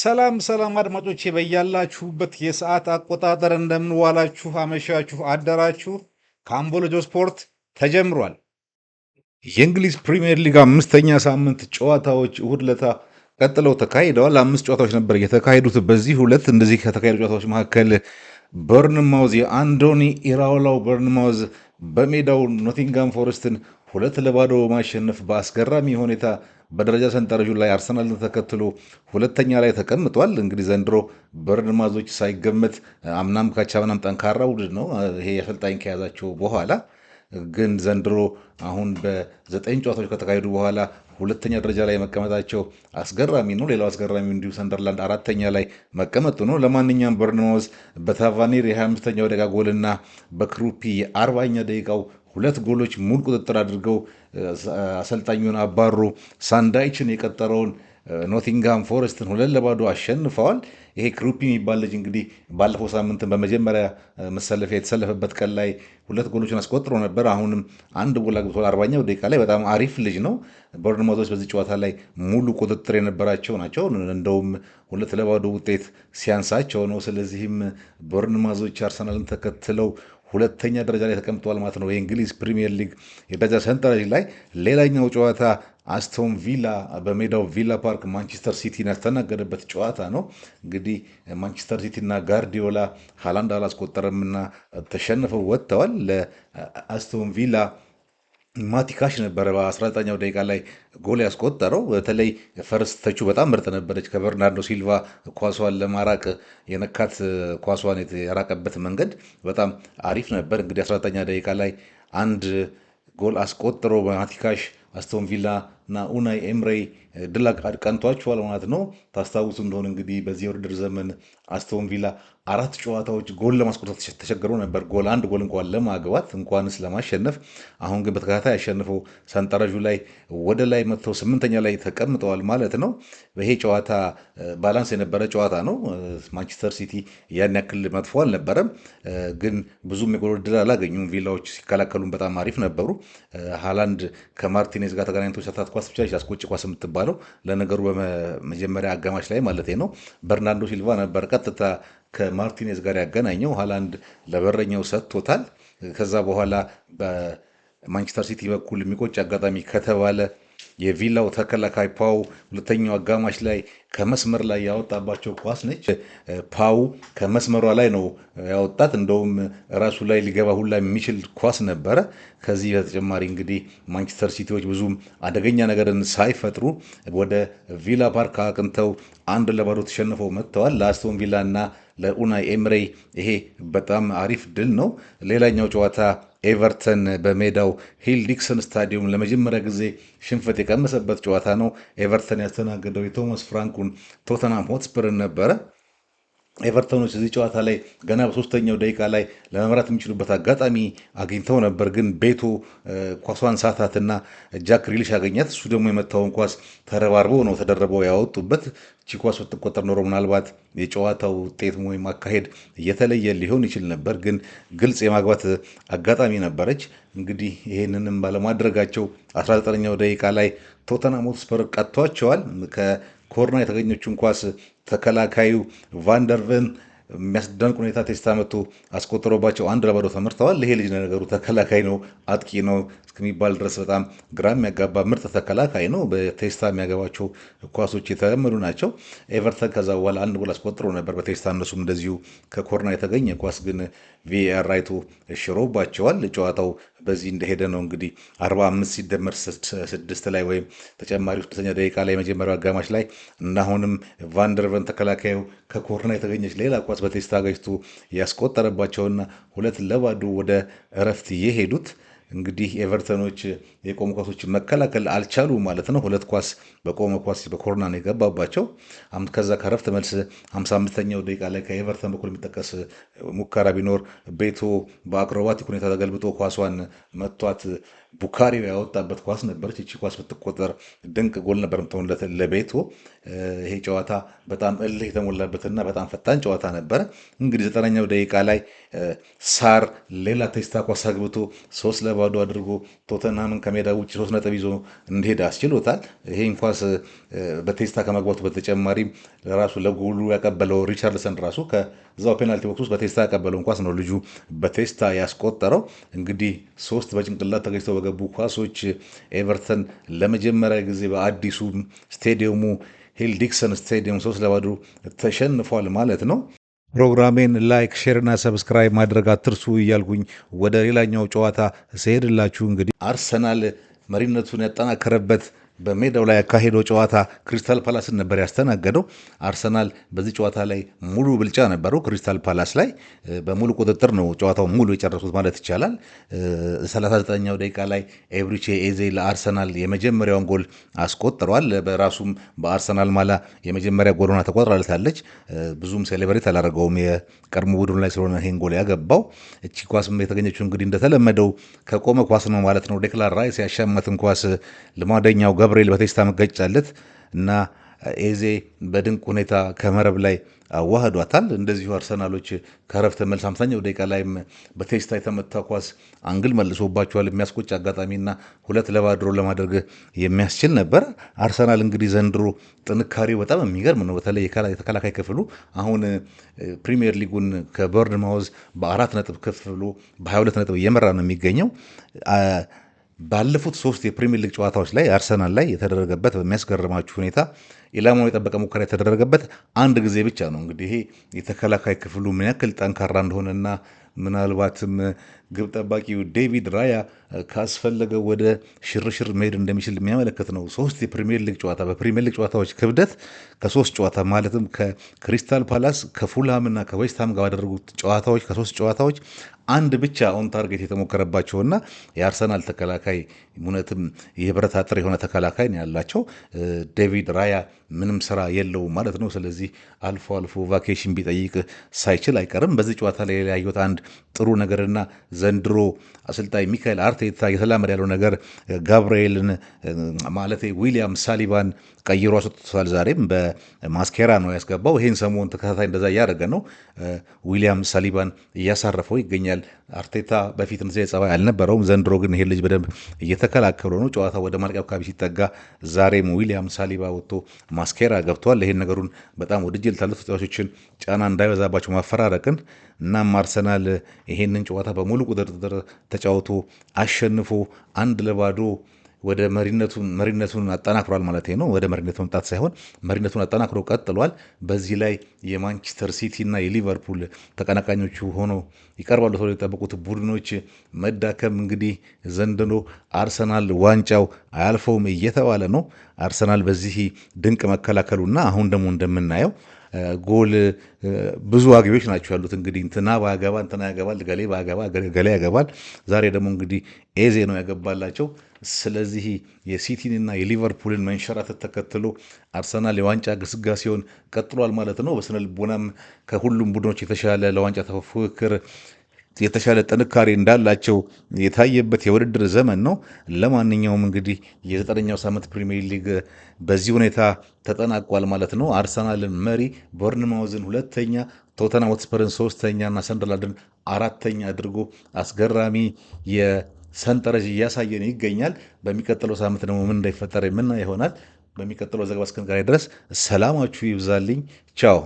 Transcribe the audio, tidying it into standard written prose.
ሰላም ሰላም አድማጮቼ በያላችሁበት የሰዓት አቆጣጠር እንደምንዋላችሁ አመሻችሁ አደራችሁ። ከአምቦሎጆ ስፖርት ተጀምሯል። የእንግሊዝ ፕሪምየር ሊግ አምስተኛ ሳምንት ጨዋታዎች እሁድ ለታ ቀጥለው ተካሂደዋል። አምስት ጨዋታዎች ነበር የተካሄዱት። በዚህ ሁለት እንደዚህ ከተካሄዱ ጨዋታዎች መካከል በርንማውዝ የአንዶኒ ኢራኦላው በርንማውዝ በሜዳው ኖቲንጋም ፎረስትን 2-0 በማሸነፍ በአስገራሚ ሁኔታ በደረጃ ሰንጠረዡ ላይ አርሰናልን ተከትሎ ሁለተኛ ላይ ተቀምጧል። እንግዲህ ዘንድሮ በርንማዞች ሳይገመት አምናም ካቻምናም ጠንካራ ቡድን ነው። ይሄ አሰልጣኝ ከያዛቸው በኋላ ግን ዘንድሮ አሁን በ9 ጨዋታዎች ከተካሄዱ በኋላ ሁለተኛ ደረጃ ላይ መቀመጣቸው አስገራሚ ነው። ሌላው አስገራሚ እንዲሁ ሰንደርላንድ አራተኛ ላይ መቀመጡ ነው። ለማንኛውም በርንማውዝ በታቫኔር የ25ኛው ደቂቃ ጎልና በክሩፒ የ40ኛ ደቂቃው ሁለት ጎሎች ሙሉ ቁጥጥር አድርገው አሰልጣኙን አባሮ ሳንዳይችን የቀጠረውን ኖቲንግሃም ፎረስትን 2-0 አሸንፈዋል። ይሄ ክሩፒ የሚባል ልጅ እንግዲህ ባለፈው ሳምንትን በመጀመሪያ መሰለፊያ የተሰለፈበት ቀን ላይ ሁለት ጎሎችን አስቆጥሮ ነበር። አሁንም አንድ ጎል አግብቷል 40ኛው ደቂቃ ላይ። በጣም አሪፍ ልጅ ነው። ቦርንማውዞች በዚህ ጨዋታ ላይ ሙሉ ቁጥጥር የነበራቸው ናቸው። እንደውም 2-0 ውጤት ሲያንሳቸው ነው። ስለዚህም ቦርንማውዞች አርሰናልን ተከትለው ሁለተኛ ደረጃ ላይ ተቀምጠዋል ማለት ነው። የእንግሊዝ ፕሪሚየር ሊግ የደረጃ ሰንጠረዥ ላይ ሌላኛው ጨዋታ አስቶን ቪላ በሜዳው ቪላ ፓርክ ማንቸስተር ሲቲን ያስተናገደበት ጨዋታ ነው። እንግዲህ ማንቸስተር ሲቲና ጋርዲዮላ ሃላንድ አላስቆጠረምና ተሸንፈው ወጥተዋል። ለአስቶን ቪላ ማቲካሽ ነበረ በ19ኛው ደቂቃ ላይ ጎል ያስቆጠረው። በተለይ ፈርስት ተቹ በጣም ምርጥ ነበረች። ከበርናርዶ ሲልቫ ኳሷን ለማራቅ የነካት ኳሷን የራቀበት መንገድ በጣም አሪፍ ነበር። እንግዲህ 19ኛ ደቂቃ ላይ አንድ ጎል አስቆጥሮ በማቲካሽ አስቶን ቪላ እና ኡናይ ኤምሬ ድል ቀንቷቸዋል ማለት ነው። ታስታውሱ እንደሆነ እንግዲህ በዚህ የውድድር ዘመን አስቶን ቪላ 4 ጨዋታዎች ጎል ለማስቆጠር ተቸግሮ ነበር። አንድ ጎል እንኳን ለማግባት እንኳንስ ለማሸነፍ። አሁን ግን በተከታታይ አሸንፈው ሰንጠረዡ ላይ ወደ ላይ መጥተው 8ኛ ላይ ተቀምጠዋል ማለት ነው። ይሄ ጨዋታ ባላንስ የነበረ ጨዋታ ነው። ማንቸስተር ሲቲ ያን ያክል መጥፎ አልነበረም፣ ግን ብዙም የጎል ዕድል አላገኙም። ቪላዎች ሲከላከሉም በጣም አሪፍ ነበሩ። ሃላንድ ከማርቲኔዝ ጋር ተገናኝቶ ሰታት ኳስ ብቻ አስቆጭ ኳስ የምትባለው ለነገሩ በመጀመሪያ አጋማሽ ላይ ማለት ነው። በርናርዶ ሲልቫ ነበር ቀጥታ ከማርቲኔዝ ጋር ያገናኘው። ሃላንድ ለበረኛው ሰጥቶታል። ከዛ በኋላ በማንቸስተር ሲቲ በኩል የሚቆጭ አጋጣሚ ከተባለ የቪላው ተከላካይ ፓው ሁለተኛው አጋማሽ ላይ ከመስመር ላይ ያወጣባቸው ኳስ ነች። ፓው ከመስመሯ ላይ ነው ያወጣት። እንደውም ራሱ ላይ ሊገባ ሁላ የሚችል ኳስ ነበረ። ከዚህ በተጨማሪ እንግዲህ ማንቸስተር ሲቲዎች ብዙም አደገኛ ነገርን ሳይፈጥሩ ወደ ቪላ ፓርክ አቅንተው 1-0 ተሸንፈው መጥተዋል። ለአስቶን ቪላ እና ለኡናይ ኤምሬ ይሄ በጣም አሪፍ ድል ነው። ሌላኛው ጨዋታ ኤቨርተን በሜዳው ሂል ዲክሰን ስታዲየም ለመጀመሪያ ጊዜ ሽንፈት የቀመሰበት ጨዋታ ነው። ኤቨርተን ያስተናገደው የቶማስ ፍራንኩን ቶተናም ሆትስፐርን ነበረ። ኤቨርተኖች እዚህ ጨዋታ ላይ ገና በሶስተኛው ደቂቃ ላይ ለመምራት የሚችሉበት አጋጣሚ አግኝተው ነበር፣ ግን ቤቶ ኳሷን ሳታትና ጃክ ሪሊሽ ያገኛት። እሱ ደግሞ የመታውን ኳስ ተረባርበው ነው ተደረበው ያወጡበት። እቺ ኳስ ብትቆጠር ኖሮ ምናልባት የጨዋታው ውጤት ወይም አካሄድ እየተለየ ሊሆን ይችል ነበር፣ ግን ግልጽ የማግባት አጋጣሚ ነበረች። እንግዲህ ይህንንም ባለማድረጋቸው 19ኛው ደቂቃ ላይ ቶተናም ሆትስፐር ቀጥቷቸዋል። ከኮርና የተገኘችውን ኳስ ተከላካዩ ቫንደርቨን የሚያስደንቅ ሁኔታ ቴስታ መቶ አስቆጥሮባቸው 1-0 ተመርተዋል። ይሄ ልጅ ነገሩ ተከላካይ ነው አጥቂ ነው እስከሚባል ድረስ በጣም ግራ የሚያጋባ ምርጥ ተከላካይ ነው። በቴስታ የሚያገባቸው ኳሶች የተለመዱ ናቸው። ኤቨርተን ከዛ በኋላ አንድ ጎል አስቆጥሮ ነበር በቴስታ። እነሱም እንደዚሁ ከኮርና የተገኘ ኳስ ግን ቪኤአር አይቶ ሽሮባቸዋል። ጨዋታው በዚህ እንደሄደ ነው እንግዲህ 45 ሲደመር 6 ላይ ወይም ተጨማሪ 6ኛ ደቂቃ ላይ የመጀመሪያው አጋማሽ ላይ እና አሁንም ቫንደርቨን ተከላካዩ ከኮርና የተገኘች ሌላ ኳስ በቴስታ ገጭቶ ያስቆጠረባቸውና 2-0 ወደ እረፍት የሄዱት። እንግዲህ ኤቨርተኖች የቆሙ ኳሶችን መከላከል አልቻሉ ማለት ነው። ሁለት ኳስ በቆመ ኳስ በኮርና ነው የገባባቸው። ከዛ ከረፍት መልስ 55ኛው ደቂቃ ላይ ከኤቨርተን በኩል የሚጠቀስ ሙከራ ቢኖር ቤቶ በአክሮባቲክ ሁኔታ ተገልብጦ ኳሷን መቷት ቡካሪዮ ያወጣበት ኳስ ነበረች። እቺ ኳስ ብትቆጠር ድንቅ ጎል ነበር የምትሆንለት ለቤቶ። ይሄ ጨዋታ በጣም እልህ የተሞላበትና በጣም ፈጣን ጨዋታ ነበረ። እንግዲህ 9ኛው ደቂቃ ላይ ሳር ሌላ ቴስታ ኳስ አግብቶ 3-0 አድርጎ ቶተንሃምን ከሜዳ ውጭ 3 ነጥብ ይዞ እንዲሄድ አስችሎታል። ይሄን ኳስ በቴስታ ከመግባቱ በተጨማሪም ራሱ ለጎሉ ያቀበለው ሪቻርልሰን ራሱ ከዛው ፔናልቲ ቦክስ ውስጥ በቴስታ ያቀበለውን ኳስ ነው ልጁ በቴስታ ያስቆጠረው። እንግዲህ 3 በጭንቅላት ተገጭተው በገቡ ኳሶች ኤቨርተን ለመጀመሪያ ጊዜ በአዲሱ ስቴዲየሙ ሂል ዲክሰን ስቴዲየም 3-0 ተሸንፏል ማለት ነው። ፕሮግራሜን ላይክ፣ ሼር እና ሰብስክራይብ ማድረግ አትርሱ እያልኩኝ ወደ ሌላኛው ጨዋታ ሲሄድላችሁ እንግዲህ አርሰናል መሪነቱን ያጠናከረበት በሜዳው ላይ ያካሄደው ጨዋታ ክሪስታል ፓላስን ነበር ያስተናገደው። አርሰናል በዚህ ጨዋታ ላይ ሙሉ ብልጫ ነበረው። ክሪስታል ፓላስ ላይ በሙሉ ቁጥጥር ነው ጨዋታው ሙሉ የጨረሱት ማለት ይቻላል። 39ኛው ደቂቃ ላይ ኤብሪቼ ኤዜ ለአርሰናል የመጀመሪያውን ጎል አስቆጥረዋል። በራሱም በአርሰናል ማላ የመጀመሪያ ጎል ሆና ተቆጥራለታለች። ብዙም ሴሌብሬት አላደረገውም የቀድሞ ቡድኑ ላይ ስለሆነ ይሄን ጎል ያገባው። እቺ ኳስም የተገኘችው እንግዲህ እንደተለመደው ከቆመ ኳስ ነው ማለት ነው። ዴክላን ራይስ ያሻማትን ኳስ ልማደኛው ገብርኤል በቴስታ መገጫለት እና ኤዜ በድንቅ ሁኔታ ከመረብ ላይ አዋህዷታል። እንደዚሁ አርሰናሎች ከረፍት መልስ 50ኛው ደቂቃ ላይም በቴስታ የተመታ ኳስ አንግል መልሶባቸዋል። የሚያስቆጭ አጋጣሚና 2-0 ለማድረግ የሚያስችል ነበር። አርሰናል እንግዲህ ዘንድሮ ጥንካሬው በጣም የሚገርም ነው። በተለይ የተከላካይ ክፍሉ አሁን ፕሪሚየር ሊጉን ከቦርንማውዝ በ4 ነጥብ ከፍ ብሎ በ22 ነጥብ እየመራ ነው የሚገኘው። ባለፉት 3 የፕሪሚየር ሊግ ጨዋታዎች ላይ አርሰናል ላይ የተደረገበት በሚያስገርማችሁ ሁኔታ ኢላማው የጠበቀ ሙከራ የተደረገበት አንድ ጊዜ ብቻ ነው። እንግዲህ ይሄ የተከላካይ ክፍሉ ምን ያክል ጠንካራ እንደሆነና ምናልባትም ግብ ጠባቂው ዴቪድ ራያ ካስፈለገው ወደ ሽርሽር መሄድ እንደሚችል የሚያመለክት ነው። 3 የፕሪሚየር ሊግ ጨዋታ በፕሪሚየር ሊግ ጨዋታዎች ክብደት ከ3 ጨዋታ ማለትም ከክሪስታል ፓላስ ከፉልሃምና ከዌስትሃም ጋር ባደረጉት ጨዋታዎች ከ3 ጨዋታዎች አንድ ብቻ ኦን ታርጌት የተሞከረባቸውና የአርሰናል ተከላካይ እውነትም የብረት አጥር የሆነ ተከላካይ ነው ያላቸው። ዴቪድ ራያ ምንም ስራ የለውም ማለት ነው። ስለዚህ አልፎ አልፎ ቫኬሽን ቢጠይቅ ሳይችል አይቀርም። በዚህ ጨዋታ ላይ ያየሁት አንድ ጥሩ ነገርና ዘንድሮ አሰልጣኝ ሚካኤል አርቴታ እየተላመደ ያለው ነገር ጋብርኤልን ማለት ዊሊያም ሳሊባን ቀይሮ አስወጥቷል። ዛሬም በማስኬራ ነው ያስገባው። ይህን ሰሞን ተከታታይ እንደዛ እያደረገ ነው። ዊሊያም ሳሊባን እያሳረፈው ይገኛል። አርቴታ በፊት እንደዚያ ጸባይ አልነበረውም። ዘንድሮ ግን ይሄ ልጅ በደንብ እየተከላከሉ ነው። ጨዋታ ወደ ማልቂያው አካባቢ ሲጠጋ ዛሬም ዊሊያም ሳሊባ ወጥቶ ማስኬራ ገብተዋል። ይሄን ነገሩን በጣም ወድጄ ልታሉት ተጫዋቾችን ጫና እንዳይበዛባቸው ማፈራረቅን እናም አርሰናል ይሄንን ጨዋታ በሙሉ ቁጥጥር ተጫውቶ አሸንፎ 1-0 ወደ መሪነቱን አጠናክሯል ማለት ነው። ወደ መሪነቱ መምጣት ሳይሆን መሪነቱን አጠናክሮ ቀጥሏል። በዚህ ላይ የማንቸስተር ሲቲ እና የሊቨርፑል ተቀናቃኞቹ ሆኖ ይቀርባሉ ተብሎ የጠበቁት ቡድኖች መዳከም እንግዲህ ዘንድሮ አርሰናል ዋንጫው አያልፈውም እየተባለ ነው። አርሰናል በዚህ ድንቅ መከላከሉና አሁን ደግሞ እንደምናየው ጎል ብዙ አግቢዎች ናቸው ያሉት። እንግዲህ እንትና ባያገባ እንትና ያገባል፣ ገሌ ባያገባ ገሌ ያገባል። ዛሬ ደግሞ እንግዲህ ኤዜ ነው ያገባላቸው። ስለዚህ የሲቲንና የሊቨርፑልን መንሸራተት ተከትሎ አርሰናል የዋንጫ ግስጋሴውን ቀጥሏል ማለት ነው። በስነ ልቦናም ከሁሉም ቡድኖች የተሻለ ለዋንጫ ፉክክር የተሻለ ጥንካሬ እንዳላቸው የታየበት የውድድር ዘመን ነው። ለማንኛውም እንግዲህ የ9ኛው ሳምንት ፕሪሚየር ሊግ በዚህ ሁኔታ ተጠናቋል ማለት ነው። አርሰናልን መሪ፣ ቦርንማውዝን ሁለተኛ፣ ቶተንሃም ሆትስፐርን ሶስተኛ እና ሰንደርላንድን አራተኛ አድርጎ አስገራሚ የሰንጠረዥ እያሳየን ይገኛል። በሚቀጥለው ሳምንት ደግሞ ምን እንዳይፈጠር የምናየው ይሆናል። በሚቀጥለው ዘገባ እስክንገናኝ ድረስ ሰላማችሁ ይብዛልኝ። ቻው።